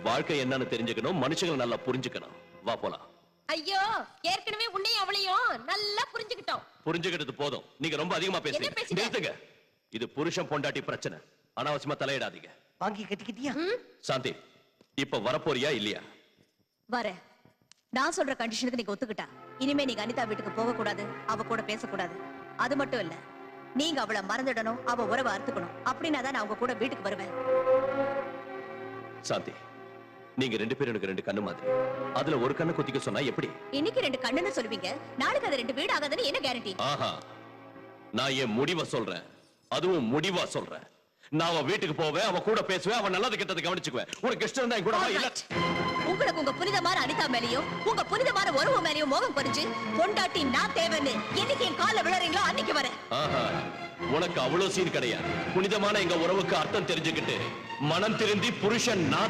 வாழ்க்கை என்னன்னு தெரிஞ்சுக்கணும், மனுஷங்களை நல்லா புரிஞ்சுக்கணும். வா போலாம். ஐயோ, ஏற்கனவே உன்னையும் அவளையும் நல்லா புரிஞ்சுக்கிட்டோம். புரிஞ்சுக்கிட்டது போதும். நீங்க ரொம்ப அதிகமா பேசுறீங்க. நிறுத்துங்க. இது புருஷன் பொண்டாட்டி பிரச்சனை. அனாவசியமா தலையிடாதீங்க. வாங்கி கட்டிக்கிட்டியா? சாந்தி, இப்ப வரப்போறியா இல்லையா? வர. நான் சொல்ற கண்டிஷனுக்கு நீங்க ஒத்துக்கிட்டா இனிமே நீங்க அனிதா வீட்டுக்கு போக கூடாது, அவ கூட பேசக்கூடாது. அது மட்டும் இல்ல, நீங்க அவளை மறந்துடணும், அவ உறவை அறுத்துக்கணும். அப்படின்னா தான் நான் உங்க கூட வீட்டுக்கு வருவேன். சாந்தி, நீங்க 2 பேரும் எனக்கு 2 கண்ணு மாதிரி. அதுல ஒரு கண்ணை குத்திக்க சொன்னா எப்படி? இன்னைக்கு 2 கண்ணுன்னு சொல்லுவீங்க, நாளைக்கு அது 2 வீடு ஆகாதுன்னு என்ன கேரண்டி? ஆஹா, நான் என் முடிவை சொல்றேன். அதுவும் முடிவா சொல்றேன். நான் அவ வீட்டுக்கு போவேன், அவ கூட பேசுவேன், அவ நல்லது கெட்டது கவனிச்சுக்குவேன். உனக்கு இஷ்டம் இருந்தா கூட இல்ல. உங்களுக்கு உங்க புனிதமான அனிதா மேலயும் உங்க புனிதமான உறவு மேலயும் மோகம் பறிச்சு பொண்டாட்டி நான் தேவைன்னு என்னைக்கு என் கால விழறீங்களோ அன்னைக்கு வரேன். ஆஹா, உனக்கு அவ்வளவு சீன் கிடையாது. புனிதமான எங்க உறவுக்கு அர்த்தம் தெரிஞ்சுக்கிட்டு மனம் திருந்தி புருஷன் நான்